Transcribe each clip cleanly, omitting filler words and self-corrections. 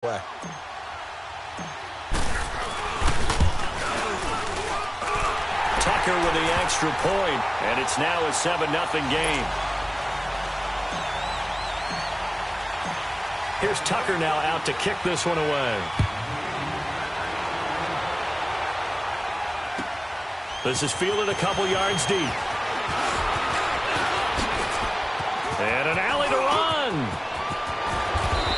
way. Tucker with the extra point, and it's now a 7-0 game. Here's Tucker now out to kick this one away. This is fielded a couple yards deep. And an alley to run.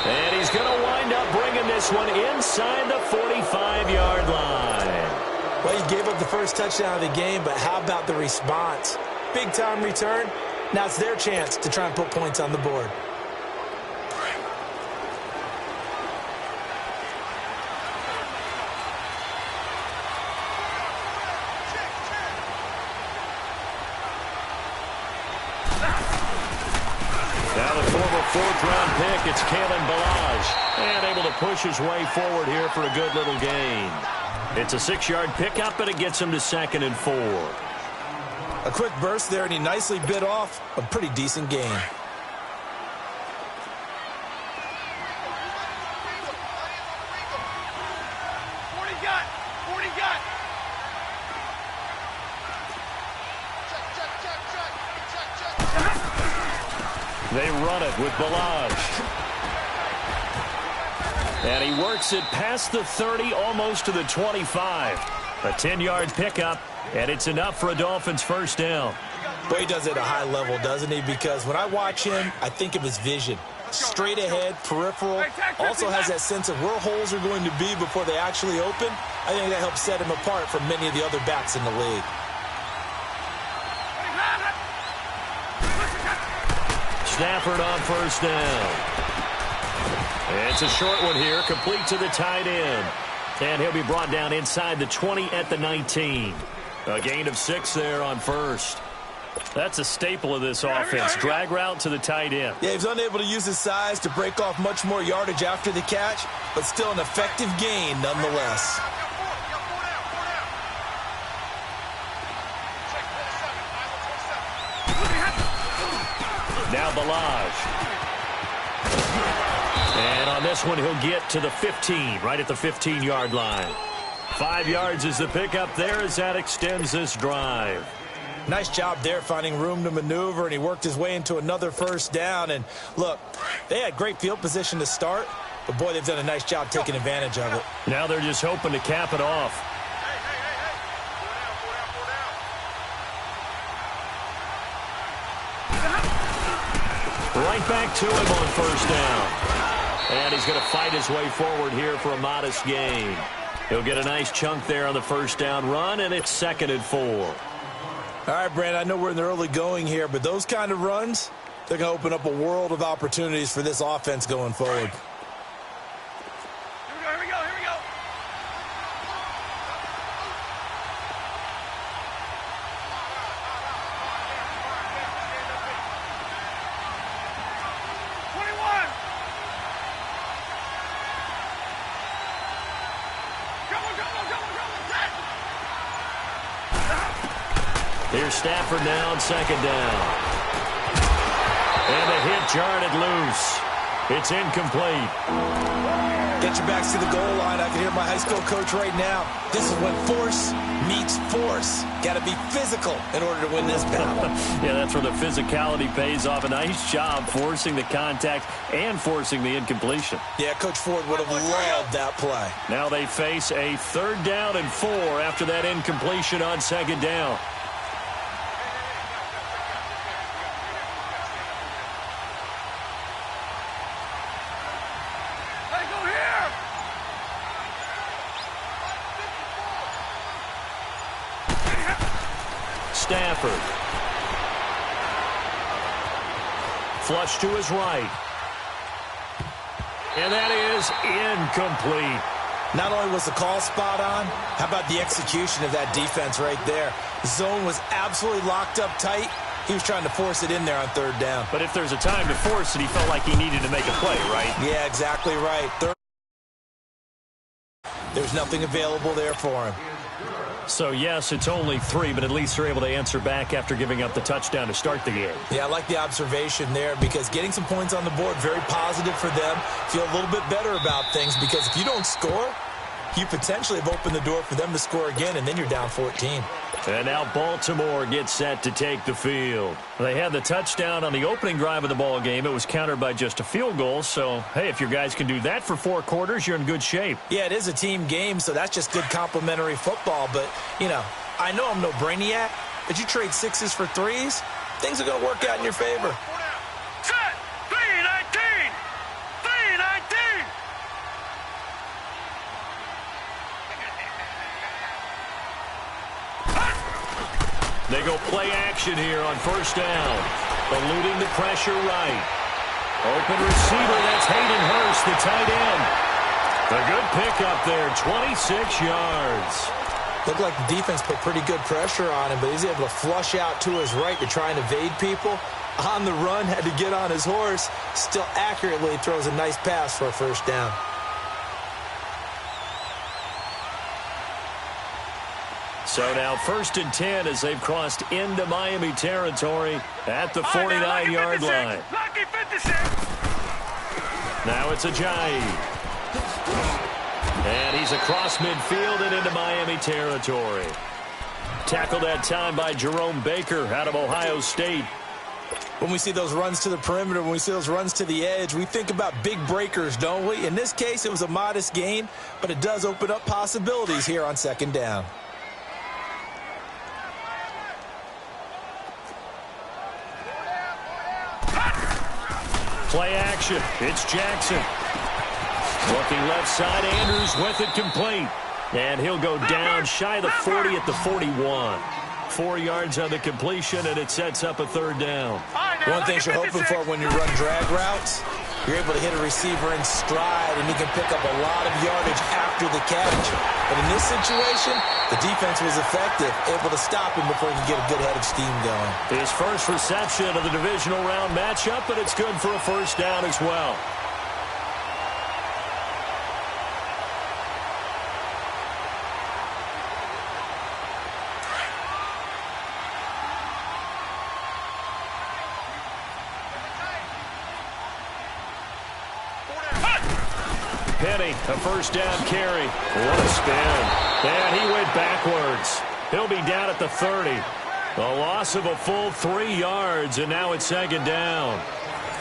And he's going to wind up bringing this one inside the 45-yard line. Well, he gave up the first touchdown of the game, but how about the response? Big-time return. Now it's their chance to try and put points on the board. Now the former fourth-round pick, it's Kalen Ballage. And able to push his way forward here for a good little gain. It's a 6-yard pickup, and it gets him to 2nd and 4. A quick burst there, and he nicely bit off a pretty decent gain. They run it with Ballage. And he works it past the 30, almost to the 25. A 10-yard pickup, and it's enough for a Dolphins first down. But he does it at a high level, doesn't he? Because when I watch him, I think of his vision. Straight ahead, peripheral. Also has that sense of where holes are going to be before they actually open. I think that helps set him apart from many of the other backs in the league. Stafford on first down. It's a short one here, complete to the tight end. And he'll be brought down inside the 20 at the 19. A gain of 6 there on first. That's a staple of this offense. Drag route to the tight end. Yeah, he's unable to use his size to break off much more yardage after the catch, but still an effective gain nonetheless. Now Ballage. And on this one, he'll get to the 15, right at the 15-yard line. 5 yards is the pickup there as that extends this drive. Nice job there finding room to maneuver, and he worked his way into another first down. And look, they had great field position to start, but boy, they've done a nice job taking advantage of it. Now they're just hoping to cap it off. Right back to him on first down. And he's going to fight his way forward here for a modest gain. He'll get a nice chunk there on the first down run, and it's 2nd and 4. All right, Brandon, I know we're in the early going here, but those kind of runs, they're going to open up a world of opportunities for this offense going forward. Here we go. Here's Stafford now on 2nd down. And the hit jarred it loose. It's incomplete. Get your backs to the goal line. I can hear my high school coach right now. This is when force meets force. Got to be physical in order to win this battle. Yeah, that's where the physicality pays off. A nice job forcing the contact and forcing the incompletion. Yeah, Coach Ford would have loved that play. Now they face a 3rd down and 4 after that incompletion on 2nd down. Stafford. Flush to his right. And that is incomplete. Not only was the call spot on, how about the execution of that defense right there? The zone was absolutely locked up tight. He was trying to force it in there on 3rd down. But if there's a time to force it, he felt like he needed to make a play, right? Yeah, exactly right. There's nothing available there for him. So, yes, it's only 3, but at least they're able to answer back after giving up the touchdown to start the game. Yeah, I like the observation there because getting some points on the board, very positive for them. Feel a little bit better about things because if you don't score, you potentially have opened the door for them to score again, and then you're down 14. And now Baltimore gets set to take the field. They had the touchdown on the opening drive of the ball game. It was countered by just a field goal. So, hey, if your guys can do that for 4 quarters, you're in good shape. Yeah, it is a team game, so that's just good complimentary football. But, you know, I know I'm no brainiac, but you trade 6s for 3s, things are going to work out in your favor. Set! 3-19! 3-19! They go play action here on first down. Eluding the pressure right. Open receiver, that's Hayden Hurst, the tight end. A good pickup there, 26 yards. Looked like the defense put pretty good pressure on him, but he's able to flush out to his right to try and evade people. On the run, had to get on his horse. Still accurately throws a nice pass for a first down. So now 1st and 10 as they've crossed into Miami territory at the 49-yard line. Now it's Ajayi. And he's across midfield and into Miami territory. Tackled that time by Jerome Baker out of Ohio State. When we see those runs to the perimeter, when we see those runs to the edge, we think about big breakers, don't we? In this case, it was a modest gain, but it does open up possibilities here on 2nd down. Play action. It's Jackson. Looking left side. Andrews with it complete. And he'll go down shy of the 40 at the 41. 4 yards on the completion, and it sets up a 3rd down. One thing you're hoping for when you run drag routes, you're able to hit a receiver in stride, and he can pick up a lot of yardage after the catch. But in this situation, the defense was effective, able to stop him before he could get a good head of steam going. His first reception of the divisional round matchup, but it's good for a first down as well. Penny, a first down carry. What a spin. And he went backwards. He'll be down at the 30. A loss of a full 3 yards, and now it's 2nd down.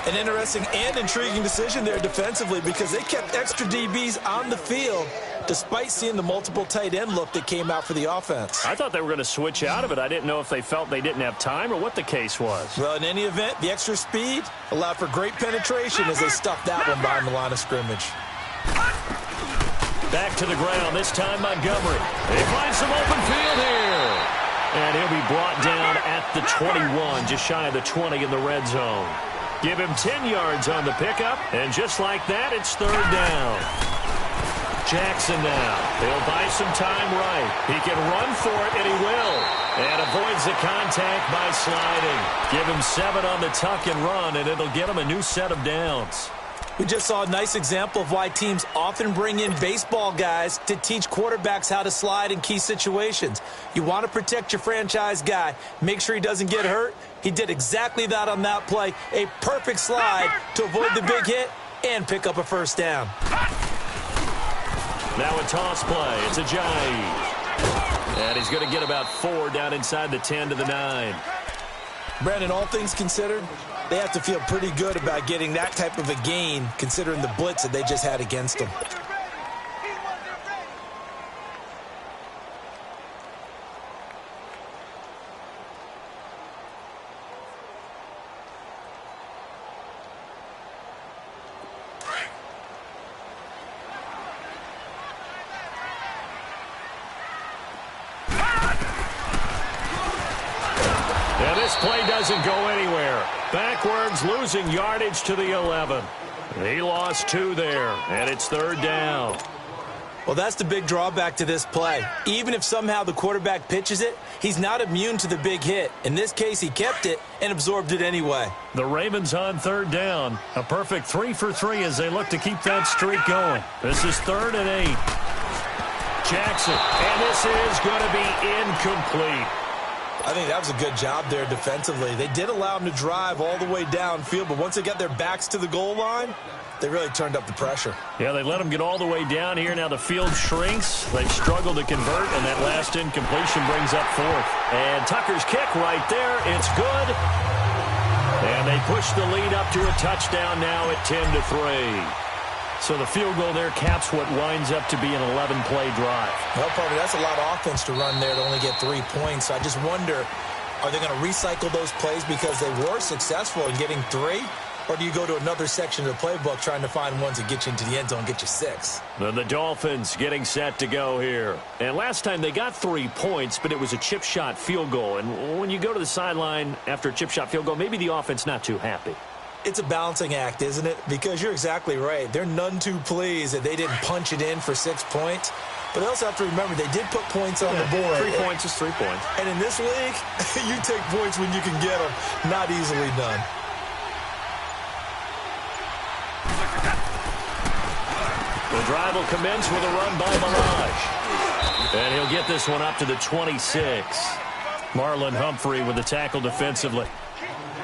An interesting and intriguing decision there defensively because they kept extra DBs on the field despite seeing the multiple tight end look that came out for the offense. I thought they were going to switch out of it. I didn't know if they felt they didn't have time or what the case was. Well, in any event, the extra speed allowed for great penetration as they stuffed that one behind the line of scrimmage. Back to the ground, this time Montgomery. They find some open field here. And he'll be brought down at the 21, just shy of the 20 in the red zone. Give him 10 yards on the pickup, and just like that, it's 3rd down. Jackson now. He'll buy some time right. He can run for it, and he will. And avoids the contact by sliding. Give him 7 on the tuck and run, and it'll get him a new set of downs. We just saw a nice example of why teams often bring in baseball guys to teach quarterbacks how to slide in key situations. You want to protect your franchise guy. Make sure he doesn't get hurt. He did exactly that on that play. A perfect slide to avoid the big hit and pick up a first down. Now a toss play. It's Ajayi. And he's going to get about 4 down inside the 10 to the 9. Brandon, all things considered, they have to feel pretty good about getting that type of a gain considering the blitz that they just had against them. And this play doesn't go anywhere. Backwards, losing yardage to the 11. He lost 2 there, and it's 3rd down. Well, that's the big drawback to this play. Even if somehow the quarterback pitches it, he's not immune to the big hit. In this case, he kept it and absorbed it anyway. The Ravens on 3rd down. A perfect 3 for 3 as they look to keep that streak going. This is 3rd and 8. Jackson. And this is going to be incomplete. I think that was a good job there defensively. They did allow them to drive all the way downfield, but once they got their backs to the goal line, they really turned up the pressure. Yeah, they let them get all the way down here. Now the field shrinks. They've struggled to convert, and that last incompletion brings up fourth. And Tucker's kick right there. It's good. And they push the lead up to a touchdown now at 10-3. So the field goal there caps what winds up to be an 11-play drive. Well, Parker, that's a lot of offense to run there to only get 3 points. So I just wonder, are they going to recycle those plays because they were successful in getting 3? Or do you go to another section of the playbook trying to find ones that get you into the end zone and get you 6? The Dolphins getting set to go here. And last time they got 3 points, but it was a chip shot field goal. And when you go to the sideline after a chip shot field goal, maybe the offense not too happy. It's a balancing act, isn't it? Because you're exactly right. They're none too pleased that they didn't punch it in for 6 points. But they also have to remember they did put points on the board. 3 points is 3 points. And in this league, you take points when you can get them. Not easily done. The drive will commence with a run by Ballage. And he'll get this one up to the 26. Marlon Humphrey with the tackle defensively.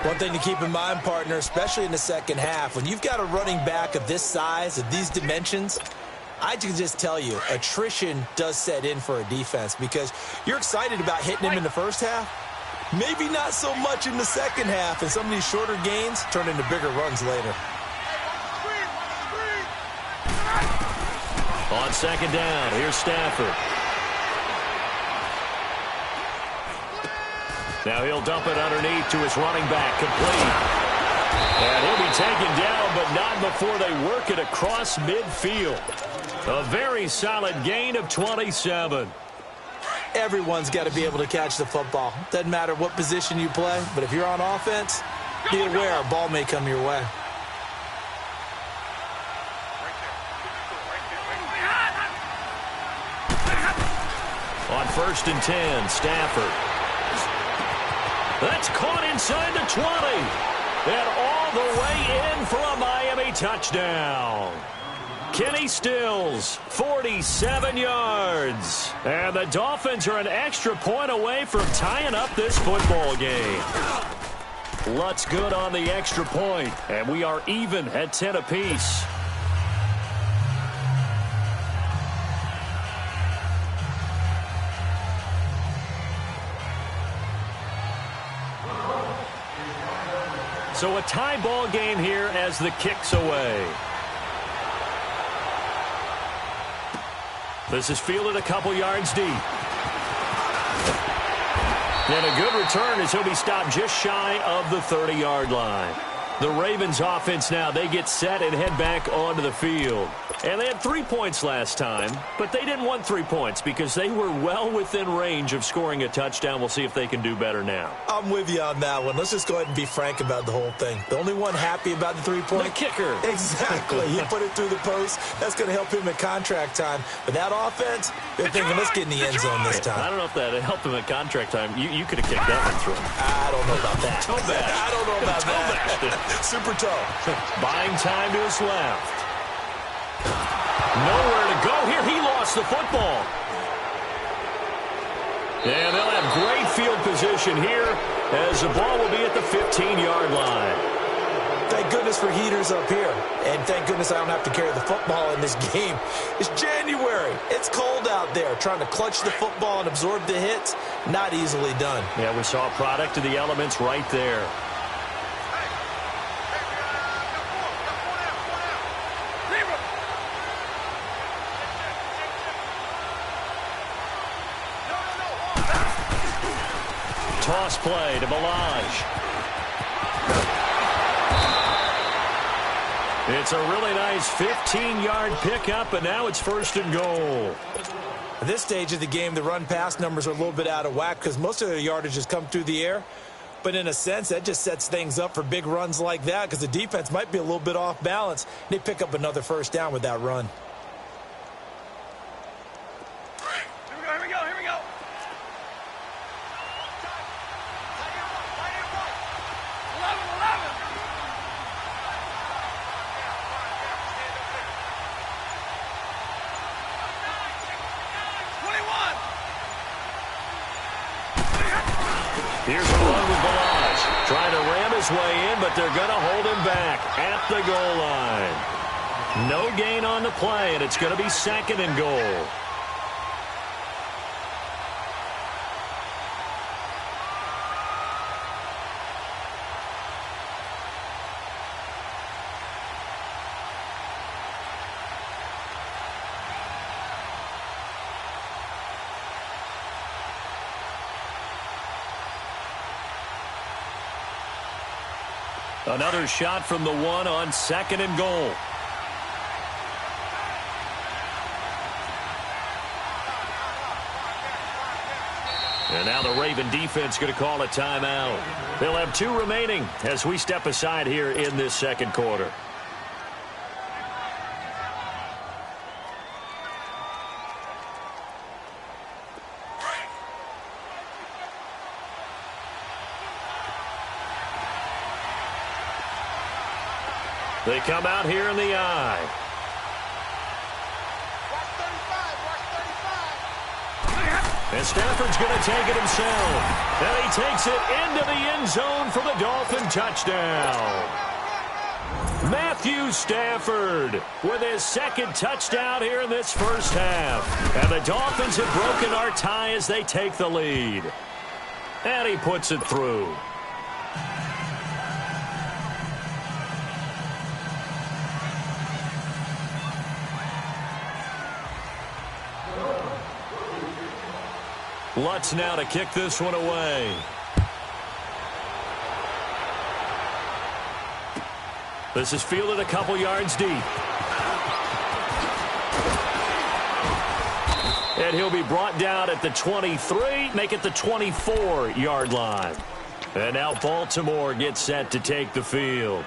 One thing to keep in mind, partner, especially in the second half, when you've got a running back of this size, of these dimensions, I can just tell you, attrition does set in for a defense because you're excited about hitting him in the first half. Maybe not so much in the second half, and some of these shorter gains turn into bigger runs later. On second down, here's Stafford. Now he'll dump it underneath to his running back, complete. And he'll be taken down, but not before they work it across midfield. A very solid gain of 27. Everyone's got to be able to catch the football. Doesn't matter what position you play, but if you're on offense, be aware a ball may come your way. On 1st and 10, Stafford. That's caught inside the 20. And all the way in for a Miami touchdown. Kenny Stills, 47 yards. And the Dolphins are an extra point away from tying up this football game. Lutz good on the extra point. And we are even at 10 apiece. So a tie ball game here as the kick's away. This is fielded a couple yards deep. And a good return as he'll be stopped just shy of the 30-yard line. The Ravens offense now, they get set and head back onto the field. And they had 3 points last time, but they didn't want 3 points because they were well within range of scoring a touchdown. We'll see if they can do better now. I'm with you on that one. Let's just go ahead and be frank about the whole thing. The only one happy about the 3-point? The kicker. Exactly. He put it through the post. That's going to help him at contract time. But that offense, they're thinking, let's get in the end zone this time. I don't know if that helped him at contract time. You could have kicked that one through. I don't know about that. Toe bash. I don't know about that. Super toe. Buying time to his left. Nowhere to go here. He lost the football. And they'll have great field position here as the ball will be at the 15-yard line. Thank goodness for heaters up here. And thank goodness I don't have to carry the football in this game. It's January. It's cold out there. Trying to clutch the football and absorb the hits, not easily done. Yeah, we saw a product of the elements right there. Toss play to Ballage. It's a really nice 15-yard pickup, and now it's 1st and goal. At this stage of the game, the run-pass numbers are a little bit out of whack because most of their yardage has come through the air. But in a sense, that just sets things up for big runs like that because the defense might be a little bit off balance. They pick up another 1st down with that run. Here we go. 11. Here's a run with Balazs. Trying to ram his way in, but they're going to hold him back at the goal line. No gain on the play, and it's going to be 2nd and goal. Another shot from the one on 2nd and goal. And now the Raven defense going to call a timeout. They'll have 2 remaining as we step aside here in this 2nd quarter. They come out here in the eye. And Stafford's going to take it himself. And he takes it into the end zone for the Dolphin touchdown. Matthew Stafford with his 2nd touchdown here in this first half. And the Dolphins have broken our tie as they take the lead. And he puts it through. Lutz now to kick this one away. This is fielded a couple yards deep. And he'll be brought down at the 23, make it the 24-yard line. And now Baltimore gets set to take the field.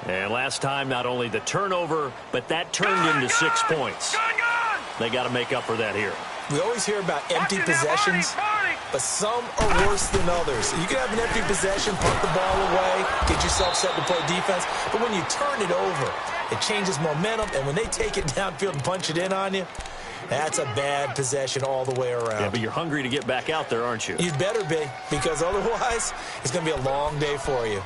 And last time, not only the turnover, but that turned into 6 points. They got to make up for that here. We always hear about empty possessions, but some are worse than others. You can have an empty possession, punt the ball away, get yourself set to play defense, but when you turn it over, it changes momentum, and when they take it downfield and punch it in on you, that's a bad possession all the way around. Yeah, but you're hungry to get back out there, aren't you? You'd better be, because otherwise, it's going to be a long day for you.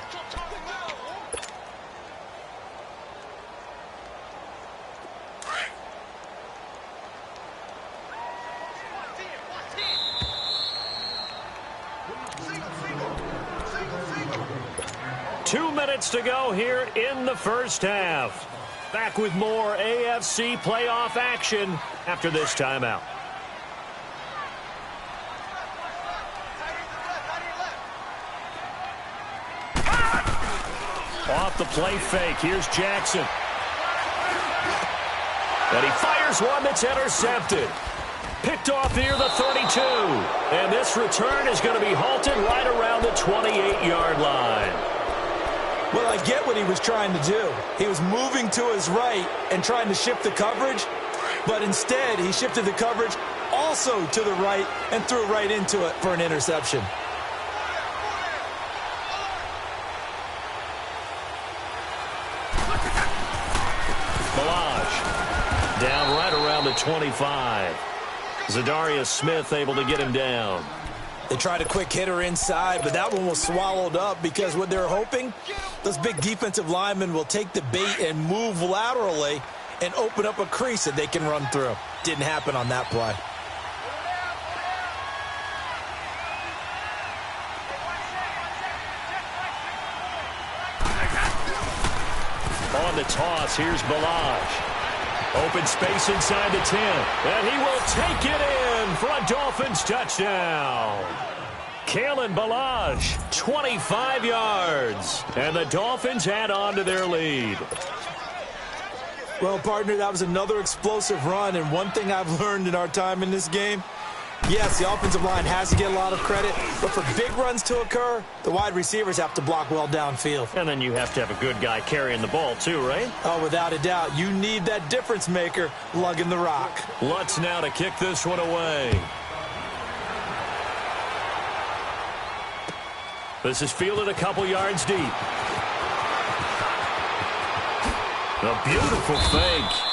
To go here in the first half. Back with more AFC playoff action after this timeout. Off the play fake. Here's Jackson. And he fires one that's intercepted. Picked off near the 32. And this return is going to be halted right around the 28-yard line. Well, I get what he was trying to do. He was moving to his right and trying to shift the coverage, but instead he shifted the coverage also to the right and threw right into it for an interception. Balazs down right around the 25. Zadarius Smith able to get him down. They tried a quick hitter inside, but that one was swallowed up because what they're hoping, those big defensive linemen will take the bait and move laterally and open up a crease that they can run through. Didn't happen on that play. On the toss, here's Balazs. Open space inside the 10. And he will take it in for a Dolphins touchdown. Kalen Balazs, 25 yards. And the Dolphins add on to their lead. Well, partner, that was another explosive run. And one thing I've learned in our time in this game, yes, the offensive line has to get a lot of credit, but for big runs to occur, the wide receivers have to block well downfield. And then you have to have a good guy carrying the ball too, right? Oh, without a doubt. You need that difference maker lugging the rock. Lutz now to kick this one away. This is fielded a couple yards deep. A beautiful fake.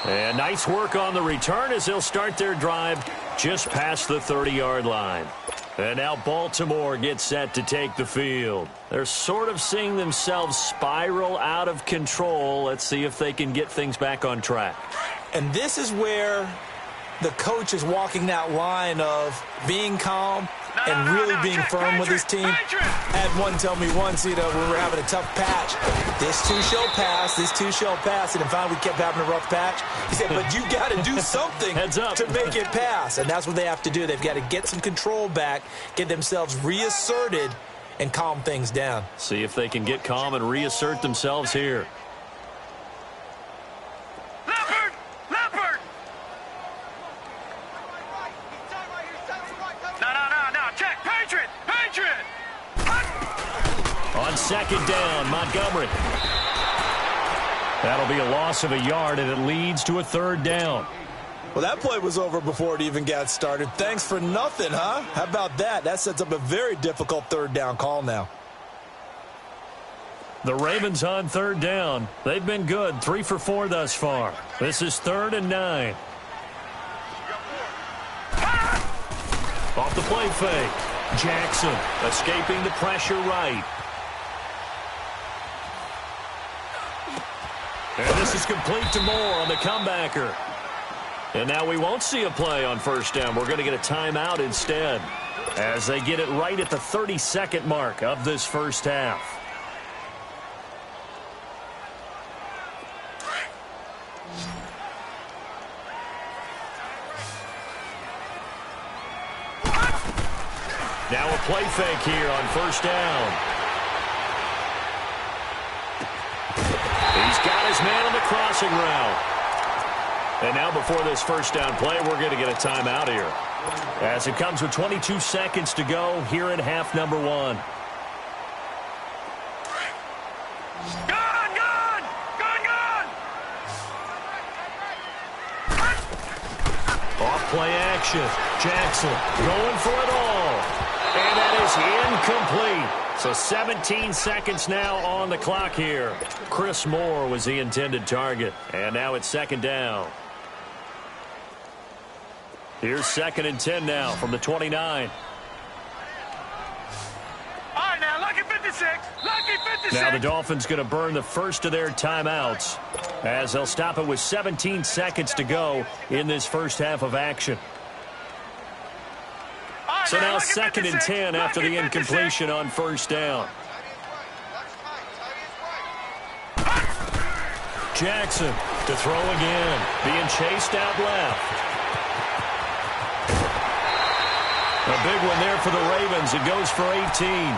And nice work on the return as they'll start their drive just past the 30-yard line. And now Baltimore gets set to take the field. They're sort of seeing themselves spiral out of control. Let's see if they can get things back on track. And this is where the coach is walking that line of being calm and really being firm with his team. I had one tell me once, when we were having a tough patch, this too shall pass, this too shall pass, and then finally we kept having a rough patch. He said, but you got to do something to make it pass, and that's what they have to do. They've got to get some control back, get themselves reasserted, and calm things down. See if they can get calm and reassert themselves here. On second down, Montgomery. That'll be a loss of a yard, and it leads to a third down. Well, that play was over before it even got started. Thanks for nothing, huh? How about that? That sets up a very difficult third down call now. The Ravens on third down. They've been good, 3 for 4 thus far. This is 3rd and 9. Off the play fake. Jackson escaping the pressure right. And this is complete to Moore on the comebacker. And now we won't see a play on first down. We're going to get a timeout instead as they get it right at the 32nd mark of this first half. Now a play fake here on first down. He's got his man on the crossing route. And now before this first down play, we're going to get a timeout here, as it comes with 22 seconds to go here in half number 1. Gone, gone! Gone, gone! Off play action. Jackson going for it all. And that is incomplete. So 17 seconds now on the clock here. Chris Moore was the intended target. And now it's second down. Here's 2nd and 10 now from the 29. All right, now, lucky 56. Lucky 56. Now the Dolphins going to burn the first of their timeouts as they'll stop it with 17 seconds to go in this first half of action. So now 2nd and 10 after the incompletion on first down. Jackson to throw again, being chased out left. A big one there for the Ravens. It goes for 18.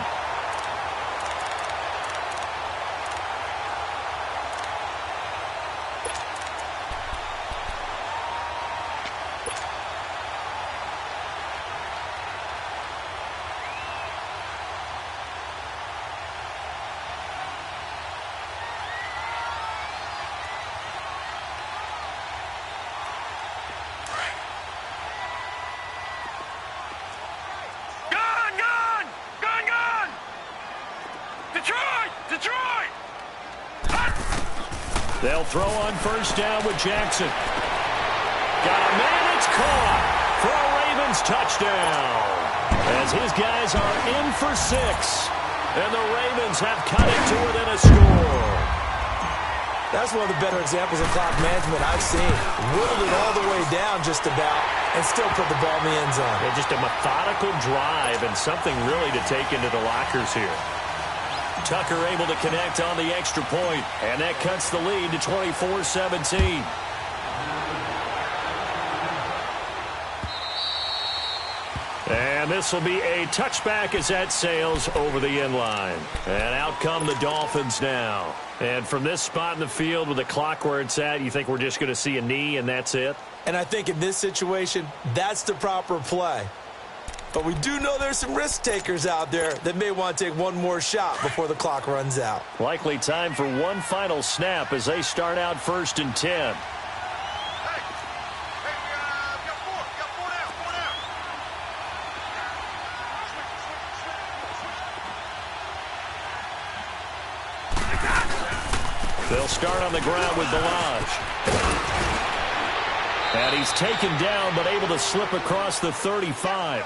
They'll throw on first down with Jackson. Got a man, it's caught for a Ravens touchdown. As his guys are in for 6. And the Ravens have cut it to within a score. That's one of the better examples of clock management I've seen. Whittled it all the way down just about and still put the ball in the end zone. Yeah, just a methodical drive and something really to take into the lockers here. Tucker able to connect on the extra point, and that cuts the lead to 24-17. And this will be a touchback as that sails over the end line. And out come the Dolphins now. And from this spot in the field with the clock where it's at, you think we're just going to see a knee and that's it? And I think in this situation, that's the proper play. But we do know there's some risk takers out there that may want to take one more shot before the clock runs out. Likely time for one final snap as they start out 1st and 10. They'll start on the ground with Balaj. And he's taken down but able to slip across the 35.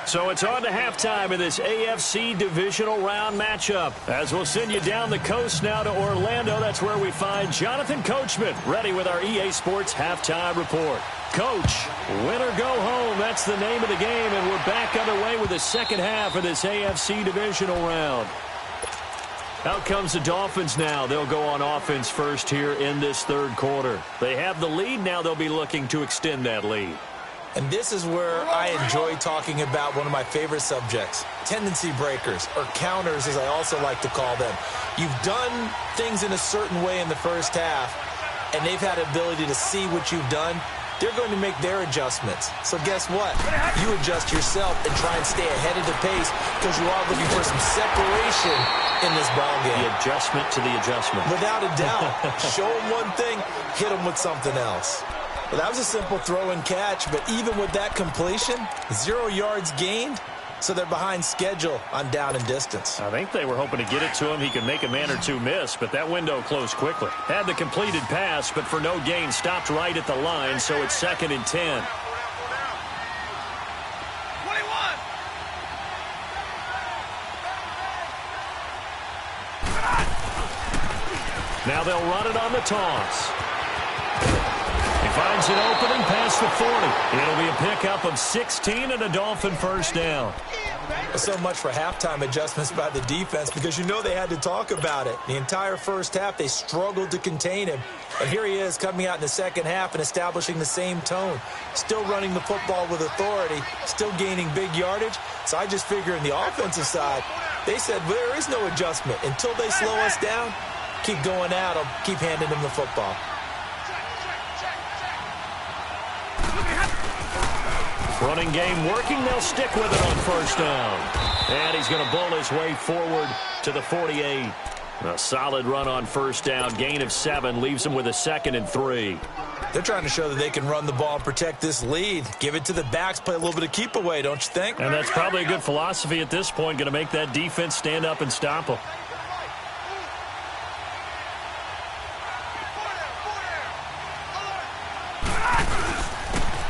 So it's on to halftime in this AFC divisional round matchup. As we'll send you down the coast now to Orlando, that's where we find Jonathan Coachman, ready with our EA Sports halftime report. Coach, win or go home, that's the name of the game, and we're back underway with the second half of this AFC divisional round. Out comes the Dolphins now. They'll go on offense first here in this third quarter. They have the lead. Now they'll be looking to extend that lead. And this is where I enjoy talking about one of my favorite subjects, tendency breakers, or counters as I also like to call them. You've done things in a certain way in the first half, and they've had the ability to see what you've done. They're going to make their adjustments. So guess what? You adjust yourself and try and stay ahead of the pace because you are looking for some separation in this ballgame. The adjustment to the adjustment. Without a doubt. Show them one thing, hit them with something else. Well, that was a simple throw and catch, but even with that completion, 0 yards gained, so they're behind schedule on down and distance. I think they were hoping to get it to him. He could make a man or two miss, but that window closed quickly. Had the completed pass, but for no gain, stopped right at the line, so it's 2nd and 10. 21. Now they'll run it on the toss. He finds an opening past the 40. It'll be a pickup of 16 and a Dolphin first down. So much for halftime adjustments by the defense because you know they had to talk about it. The entire first half, they struggled to contain him. And here he is coming out in the second half and establishing the same tone. Still running the football with authority, still gaining big yardage. So I just figure in the offensive side, they said there is no adjustment. Until they slow us down, keep going at them, keep handing them the football. Running game working. They'll stick with it on first down. And he's going to bull his way forward to the 48. A solid run on first down. Gain of 7 leaves him with a 2nd and 3. They're trying to show that they can run the ball and protect this lead. Give it to the backs, play a little bit of keep away, don't you think? And that's probably a good philosophy at this point. Going to make that defense stand up and stop them.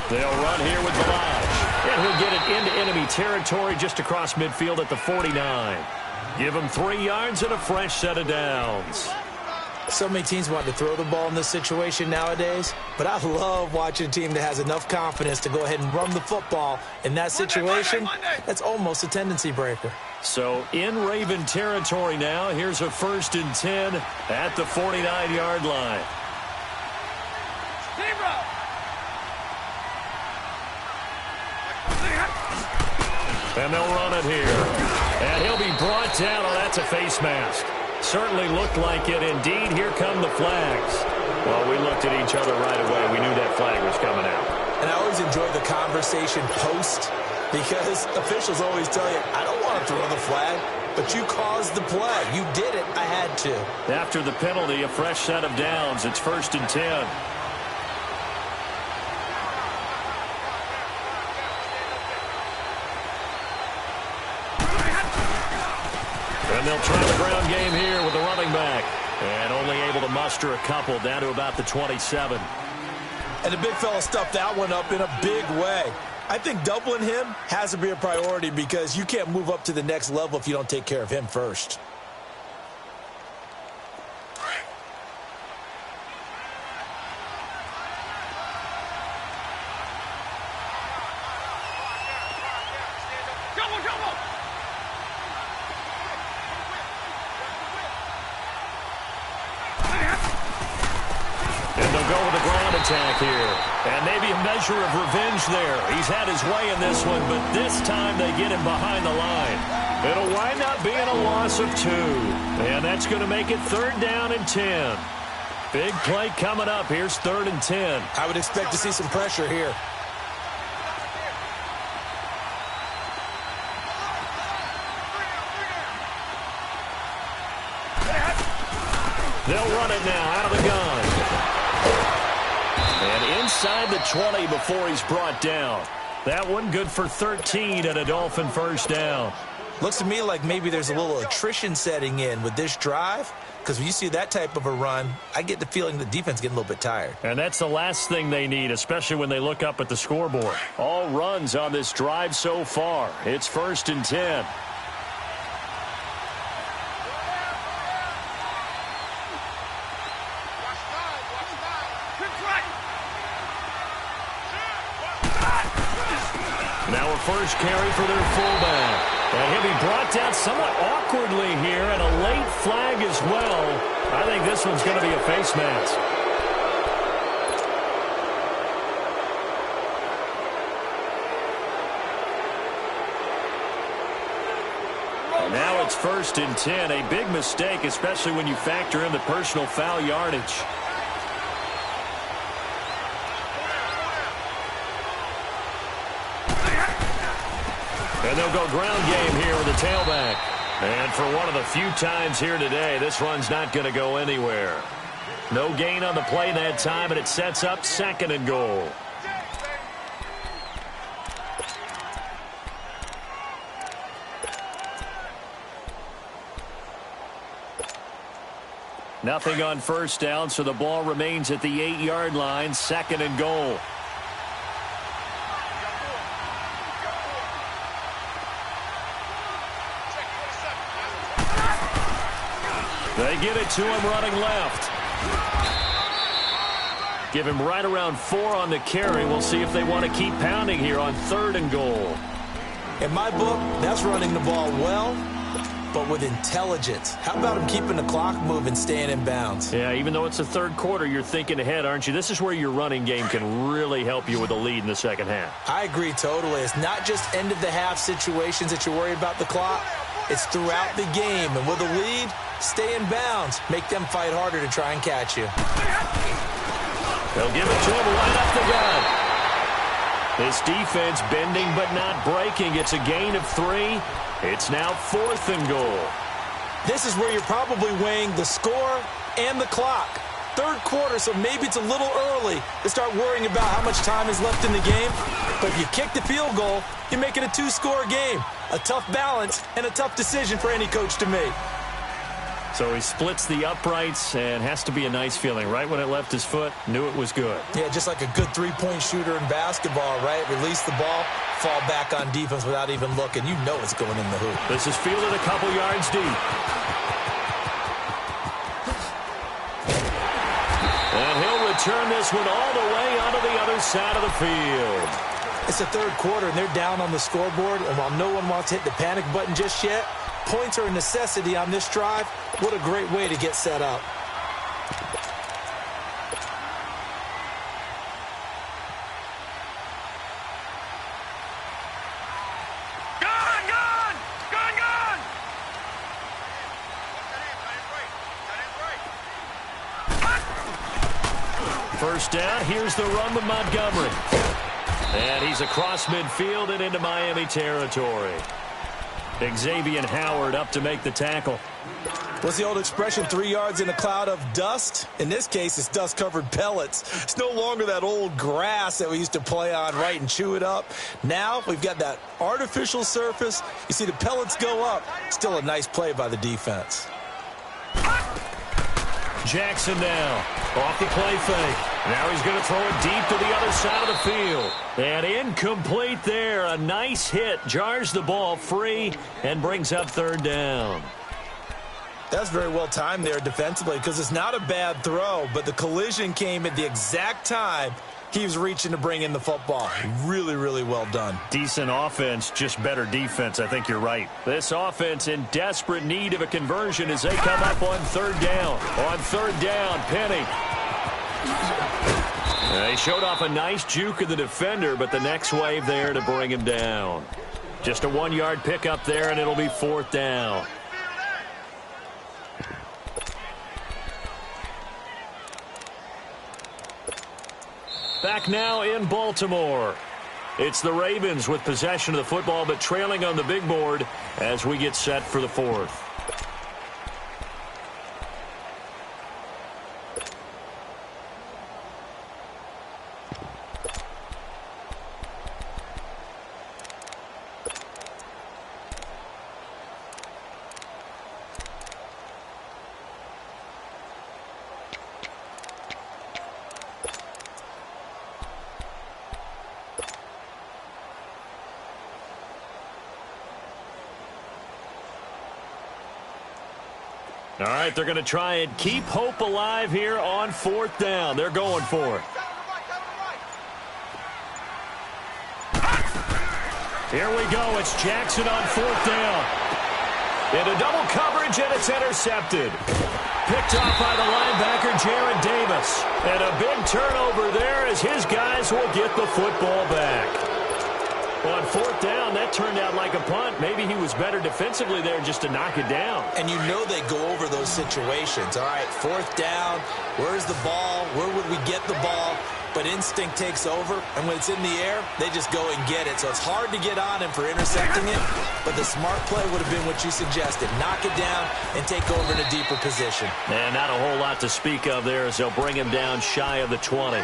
They'll run here with Balaj. And he'll get it into enemy territory just across midfield at the 49. Give him 3 yards and a fresh set of downs. So many teams want to throw the ball in this situation nowadays, but I love watching a team that has enough confidence to go ahead and run the football in that situation. That's almost a tendency breaker. So in Raven territory now, here's a 1st and 10 at the 49-yard line. And they'll run it here. And he'll be brought down. Oh, that's a face mask. Certainly looked like it. Indeed, here come the flags. Well, we looked at each other right away. We knew that flag was coming out. And I always enjoy the conversation post because officials always tell you, I don't want to throw the flag, but you caused the play. You did it. I had to. After the penalty, a fresh set of downs. It's 1st and 10. And they'll try the ground game here with the running back. And only able to muster a couple down to about the 27. And the big fella stuffed that one up in a big way. I think doubling him has to be a priority because you can't move up to the next level if you don't take care of him first. Attack here. And maybe a measure of revenge there. He's had his way in this one, but this time they get him behind the line. It'll wind up being a loss of 2. And that's going to make it 3rd down and 10. Big play coming up. Here's 3rd and 10. I would expect to see some pressure here. They'll run it now out of the gun. And inside the 20 before he's brought down. That one good for 13 and a Dolphin first down. Looks to me like maybe there's a little attrition setting in with this drive. because when you see that type of a run, I get the feeling the defense getting a little bit tired. And that's the last thing they need, especially when they look up at the scoreboard. All runs on this drive so far. It's 1st and 10. Now a first carry for their fullback. And he'll be brought down somewhat awkwardly here, and a late flag as well. I think this one's going to be a face mask. Now it's 1st and 10. A big mistake, especially when you factor in the personal foul yardage. And they'll go ground game here with the tailback. And for one of the few times here today, this run's not going to go anywhere. No gain on the play that time, and it sets up 2nd and goal. Nothing on 1st down, so the ball remains at the 8-yard line, 2nd and goal. They give it to him running left. Give him right around 4 on the carry. We'll see if they want to keep pounding here on 3rd and goal. In my book, that's running the ball well, but with intelligence. How about him keeping the clock moving, staying in bounds? Yeah, even though it's the 3rd quarter, you're thinking ahead, aren't you? This is where your running game can really help you with a lead in the 2nd half. I agree totally. It's not just end-of-the-half situations that you're worried about the clock. It's throughout the game. And with a lead, stay in bounds. Make them fight harder to try and catch you. They'll give it to him right up the gut. This defense bending but not breaking. It's a gain of 3. It's now 4th and goal. This is where you're probably weighing the score and the clock. 3rd quarter, so maybe it's a little early to start worrying about how much time is left in the game. But if you kick the field goal, you make it a 2-score game. A tough balance and a tough decision for any coach to make. So he splits the uprights, and has to be a nice feeling. Right when it left his foot, knew it was good. Yeah, just like a good 3-point shooter in basketball, right? Release the ball, fall back on defense without even looking. You know it's going in the hoop. This is fielded a couple yards deep. And he'll return this one all the way onto the other side of the field. It's the 3rd quarter, and they're down on the scoreboard. And while no one wants to hit the panic button just yet, points are a necessity on this drive. What a great way to get set up. Gone! 1st down, here's the run with Montgomery. And he's across midfield and into Miami territory. Xavier Howard up to make the tackle. What's the old expression, 3 yards in a cloud of dust? In this case, it's dust-covered pellets. It's no longer that old grass that we used to play on, right, and chew it up. Now we've got that artificial surface. You see the pellets go up. Still a nice play by the defense. Jackson now off the play fake. Now he's going to throw it deep to the other side of the field. And incomplete there. A nice hit. Jars the ball free and brings up 3rd down. That's very well timed there defensively, because it's not a bad throw, but the collision came at the exact time he was reaching to bring in the football. Really, really well done. Decent offense, just better defense. I think you're right. This offense in desperate need of a conversion as they come up on 3rd down. On 3rd down, Penny. They showed off a nice juke of the defender, but the next wave there to bring him down. Just a 1-yard pickup there, and it'll be 4th down. Back now in Baltimore. It's the Ravens with possession of the football, but trailing on the big board as we get set for the 4th. All right, they're going to try and keep hope alive here on 4th down. They're going for it. Here we go. It's Jackson on 4th down. Into double coverage, and it's intercepted. Picked off by the linebacker, Jarrad Davis. And a big turnover there as his guys will get the football back. On 4th down, that turned out like a punt. Maybe he was better defensively there just to knock it down. And you know they go over those situations. All right, 4th down, where's the ball? Where would we get the ball? But instinct takes over, and when it's in the air, they just go and get it. So it's hard to get on him for intercepting it, but the smart play would have been what you suggested. Knock it down and take over in a deeper position. And not a whole lot to speak of there as they'll bring him down shy of the 20.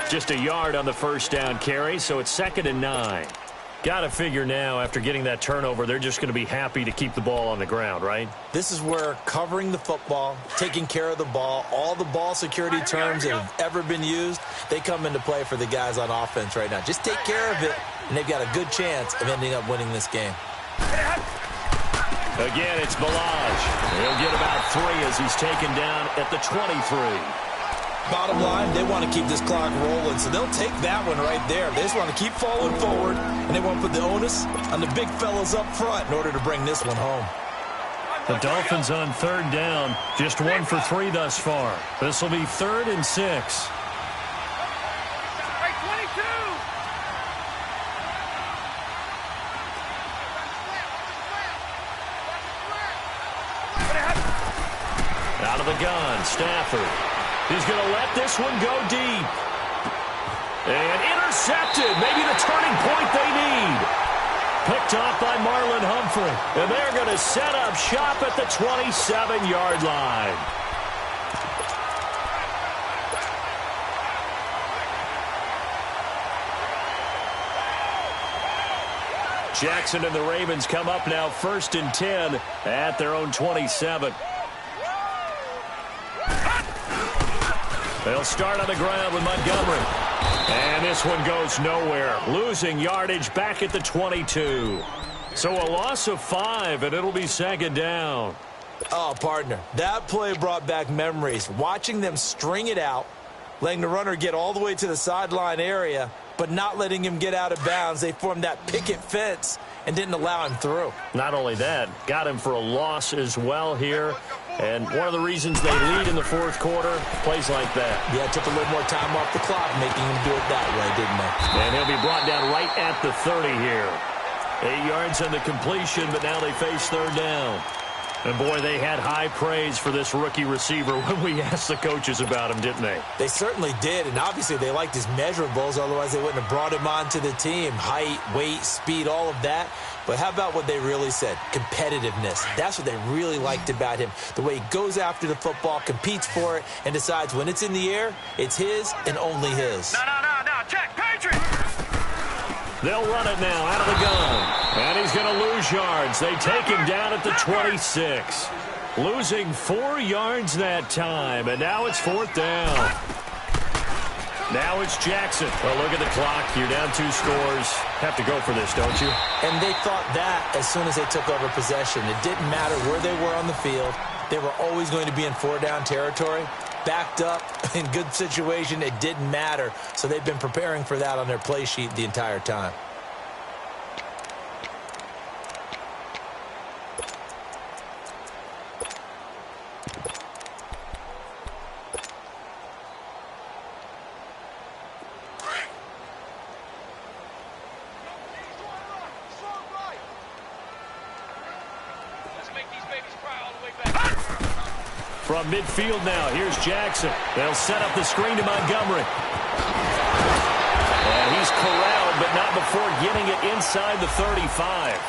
Just a yard on the first down carry, so it's 2nd and 9. Got to figure now, after getting that turnover, they're just going to be happy to keep the ball on the ground, right? This is where covering the football, taking care of the ball, all the ball security terms that have ever been used, they come into play for the guys on offense right now. Just take care of it, and they've got a good chance of ending up winning this game. Again, it's Ballage. He'll get about 3 as he's taken down at the 23. Bottom line, they want to keep this clock rolling, so they'll take that one right there. They just want to keep falling forward, and they want to put the onus on the big fellas up front in order to bring this one home. The Dolphins on 3rd down, just 1 for 3 thus far. This will be 3rd and 6. Out of the gun, Stafford. He's going to let this one go deep. And intercepted. Maybe the turning point they need. Picked off by Marlon Humphrey. And they're going to set up shop at the 27-yard line. Jackson and the Ravens come up now 1st and 10 at their own 27. They'll start on the ground with Montgomery. And this one goes nowhere. Losing yardage back at the 22. So a loss of 5, and it'll be 2nd down. Oh, partner, that play brought back memories. Watching them string it out, letting the runner get all the way to the sideline area, but not letting him get out of bounds. They formed that picket fence and didn't allow him through. Not only that, got him for a loss as well here. And one of the reasons they lead in the 4th quarter, plays like that. Yeah, took a little more time off the clock, making him do it that way, didn't they? And he'll be brought down right at the 30 here. 8 yards on the completion, but now they face 3rd down. And, boy, they had high praise for this rookie receiver when we asked the coaches about him, didn't they? They certainly did, and obviously they liked his measurables, otherwise they wouldn't have brought him onto the team. Height, weight, speed, all of that. But how about what they really said? Competitiveness. That's what they really liked about him. The way he goes after the football, competes for it, and decides when it's in the air, it's his and only his. No, Jack, Patriot! They'll run it now out of the gun. And he's going to lose yards. They take him down at the 26. Losing 4 yards that time. And now it's 4th down. Now it's Jackson. Well, look at the clock. You're down 2 scores. Have to go for this, don't you? And they thought that as soon as they took over possession. It didn't matter where they were on the field. They were always going to be in 4-down territory. Backed up, in good situation, it didn't matter. So they've been preparing for that on their play sheet the entire time. From midfield now, here's Jackson. They'll set up the screen to Montgomery. And he's corralled, but not before getting it inside the 35.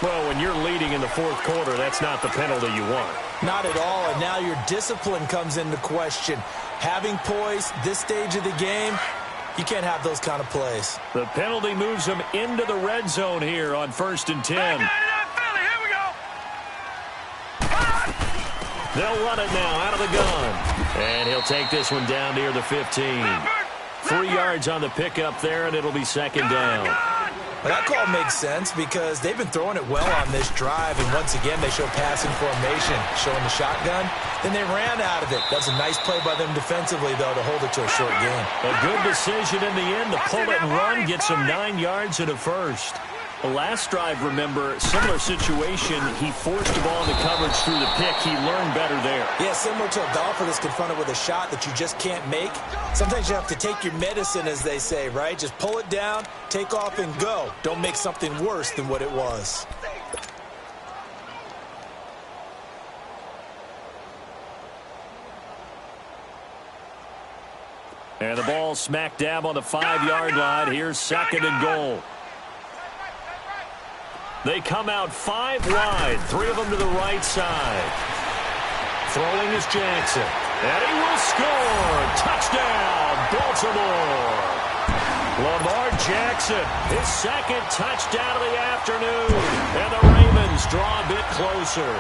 Well, when you're leading in the 4th quarter, that's not the penalty you want. Not at all, and now your discipline comes into question. Having poise this stage of the game, you can't have those kind of plays. The penalty moves him into the red zone here on 1st and 10. They'll run it now out of the gun. And he'll take this one down near the 15. 3 yards on the pickup there, and it'll be 2nd down. Well, that call makes sense because they've been throwing it well on this drive, and once again they show passing formation, showing the shotgun. Then they ran out of it. That's a nice play by them defensively, though, to hold it to a short gain. A good decision in the end to pull it and run, gets him 9 yards and a first. The last drive, remember, similar situation. He forced the ball into coverage through the pick. He learned better there. Yeah, similar to a golfer that's confronted with a shot that you just can't make. Sometimes you have to take your medicine, as they say, right? Just pull it down, take off, and go. Don't make something worse than what it was. And the ball smack dab on the 5-yard line. Here's 2nd and goal. They come out 5 wide, 3 of them to the right side. Throwing is Jackson. And he will score. Touchdown, Baltimore. Lamar Jackson, his 2nd touchdown of the afternoon. And the Ravens draw a bit closer.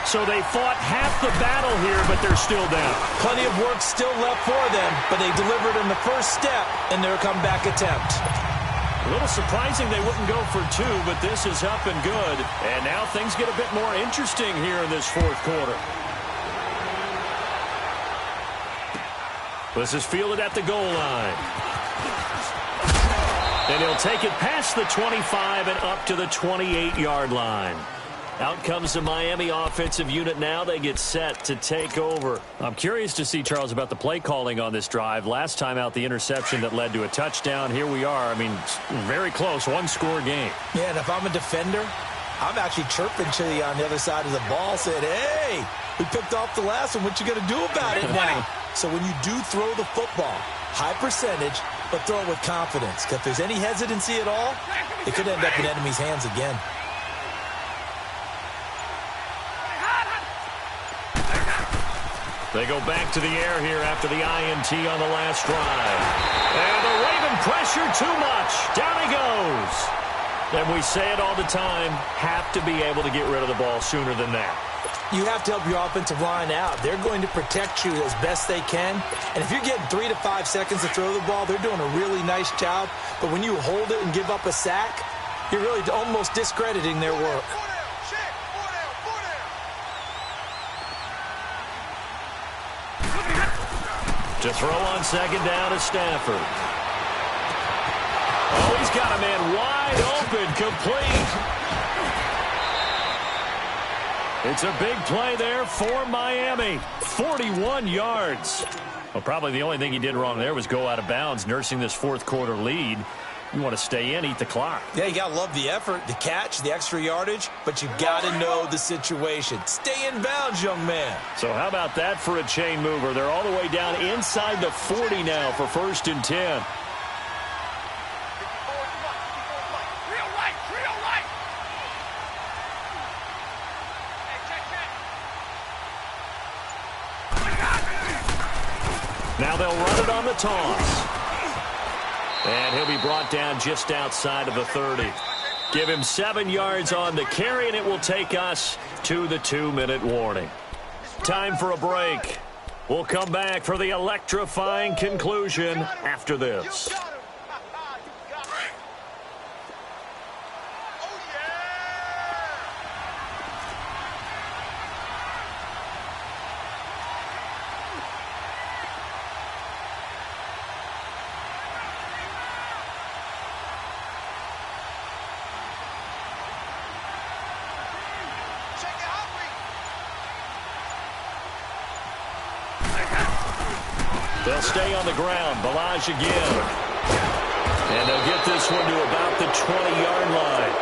So they fought half the battle here, but they're still down. Plenty of work still left for them, but they delivered in the first step in their comeback attempt. A little surprising they wouldn't go for 2, but this is up and good. And now things get a bit more interesting here in this 4th quarter. This is fielded at the goal line. And he'll take it past the 25 and up to the 28-yard line. Out comes the Miami offensive unit now. They get set to take over. I'm curious to see, Charles, about the play calling on this drive. Last time out, the interception that led to a touchdown. Here we are. I mean, very close, 1-score game. Yeah, and if I'm a defender, I'm actually chirping to you on the other side of the ball, saying, hey, we picked off the last one. What you going to do about it now? So when you do throw the football, high percentage, but throw it with confidence. Because if there's any hesitancy at all, it could end up in enemy's hands again. They go back to the air here after the INT on the last drive. And the Raven pressure too much. Down he goes. And we say it all the time, have to be able to get rid of the ball sooner than that. You have to help your offensive line out. They're going to protect you as best they can. And if you're getting 3 to 5 seconds to throw the ball, they're doing a really nice job. But when you hold it and give up a sack, you're really almost discrediting their work. To throw on 2nd down is Stafford. Oh, he's got a man wide open, complete. It's a big play there for Miami. 41 yards. Well, probably the only thing he did wrong there was go out of bounds, nursing this 4th quarter lead. You want to stay in, eat the clock. Yeah, you got to love the effort, the catch, the extra yardage, but you got to know the situation. Stay in bounds, young man. So how about that for a chain mover? They're all the way down inside the 40 now for 1st and 10. Now they'll run it on the toss. And he'll be brought down just outside of the 30. Give him 7 yards on the carry, and it will take us to the 2-minute warning. Time for a break. We'll come back for the electrifying conclusion after this. They'll stay on the ground. Balaj again. And they'll get this one to about the 20-yard line.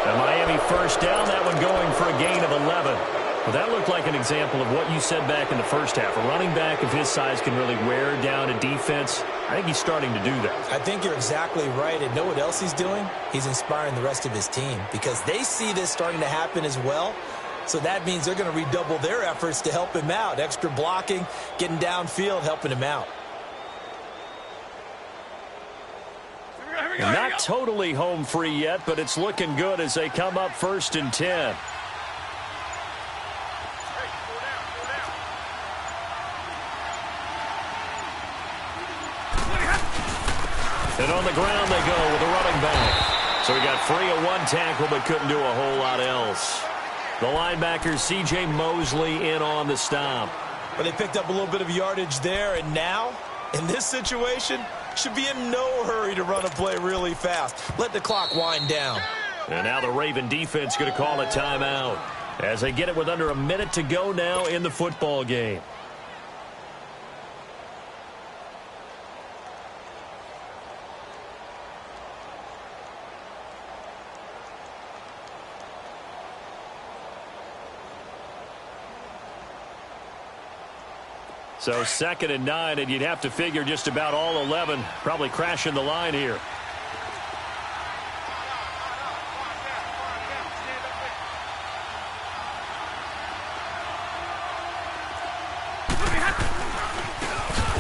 And Miami first down, that one going for a gain of 11. Well, that looked like an example of what you said back in the first half. A running back of his size can really wear down a defense. I think he's starting to do that. I think you're exactly right. And know what else he's doing? He's inspiring the rest of his team because they see this starting to happen as well. So that means they're going to redouble their efforts to help him out. Extra blocking, getting downfield, helping him out. Not totally home free yet, but it's looking good as they come up 1st and 10. And on the ground they go with a running back. So he got free of one tackle but couldn't do a whole lot else. The linebacker, C.J. Mosley, in on the stop. But they picked up a little bit of yardage there, and now, in this situation, should be in no hurry to run a play really fast. Let the clock wind down. And now the Raven defense going to call a timeout as they get it with under a minute to go now in the football game. So 2nd and 9, and you'd have to figure just about all 11 probably crashing the line here.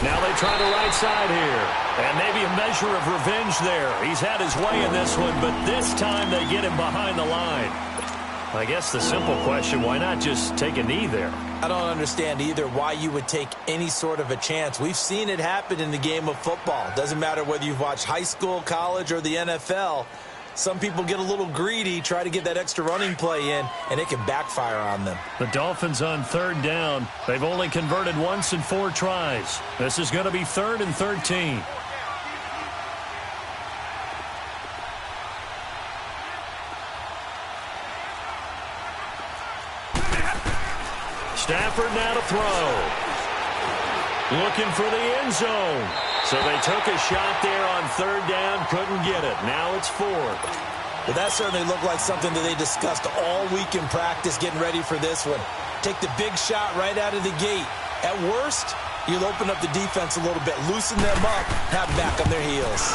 Now they try the right side here. And maybe a measure of revenge there. He's had his way in this one, but this time they get him behind the line. I guess the simple question, why not just take a knee there? I don't understand either why you would take any sort of a chance. We've seen it happen in the game of football. Doesn't matter whether you've watched high school, college, or the NFL. Some people get a little greedy, try to get that extra running play in, and it can backfire on them. The Dolphins on 3rd down. They've only converted once in 4 tries. This is going to be 3rd and 13. Stafford now to throw. Looking for the end zone. So they took a shot there on 3rd down, couldn't get it. Now it's 4th. Well, that certainly looked like something that they discussed all week in practice getting ready for this one. Take the big shot right out of the gate. At worst, you'll open up the defense a little bit, loosen them up, have them back on their heels.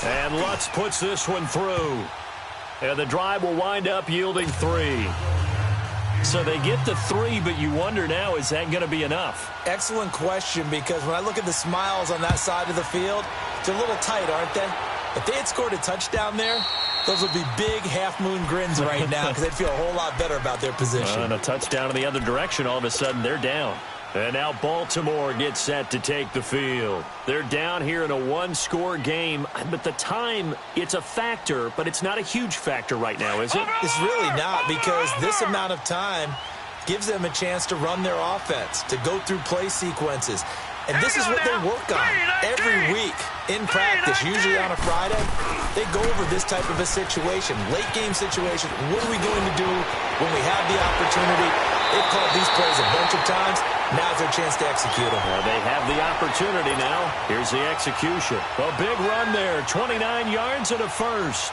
And Lutz puts this one through. And the drive will wind up yielding 3. So they get the 3, but you wonder now, is that going to be enough? Excellent question, because when I look at the smiles on that side of the field, they're a little tight, aren't they? If they had scored a touchdown there, those would be big half-moon grins right now because they'd feel a whole lot better about their position. And a touchdown in the other direction, all of a sudden they're down. And now Baltimore gets set to take the field. They're down here in a 1-score game, but the time, it's a factor, but it's not a huge factor right now, is it? It's really not, because this amount of time gives them a chance to run their offense, to go through play sequences. And this is what they work on every week in practice, usually on a Friday. They go over this type of a situation, late game situation. What are we going to do when we have the opportunity? They've called these plays a bunch of times. Now's their chance to execute them. Well, they have the opportunity now. Here's the execution. A big run there, 29 yards and a first.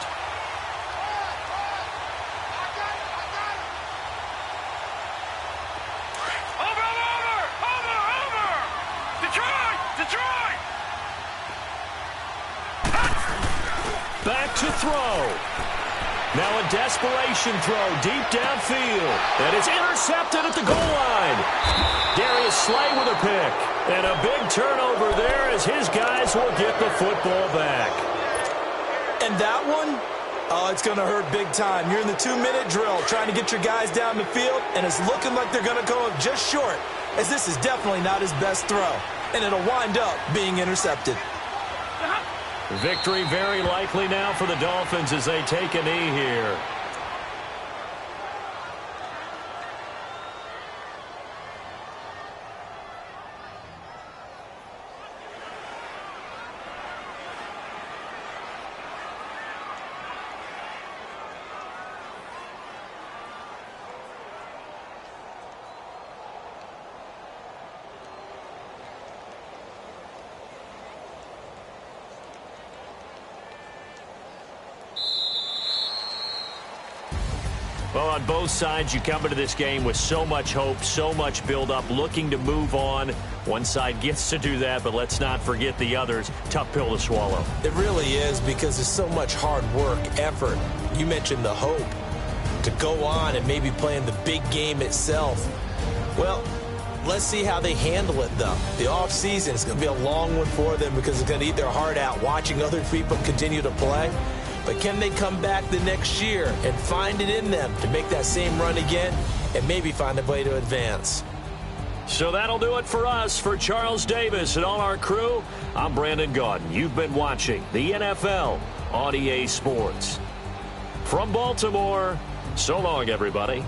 Back to throw. Now a desperation throw deep downfield. And it's intercepted at the goal line. Darius Slay with a pick. And a big turnover there as his guys will get the football back. And that one, oh, it's going to hurt big time. You're in the 2-minute drill trying to get your guys down the field, and it's looking like they're going to go up just short, as this is definitely not his best throw. And it'll wind up being intercepted. Victory very likely now for the Dolphins as they take a knee here. Well, on both sides, you come into this game with so much hope, so much build-up, looking to move on. One side gets to do that, but let's not forget the others. Tough pill to swallow. It really is, because there's so much hard work, effort. You mentioned the hope to go on and maybe play in the big game itself. Well, let's see how they handle it, though. The offseason is going to be a long one for them because it's going to eat their heart out watching other people continue to play. But can they come back the next year and find it in them to make that same run again and maybe find a way to advance? So that'll do it for us. For Charles Davis and all our crew, I'm Brandon Gaudin. You've been watching the NFL on EA Sports. From Baltimore, so long, everybody.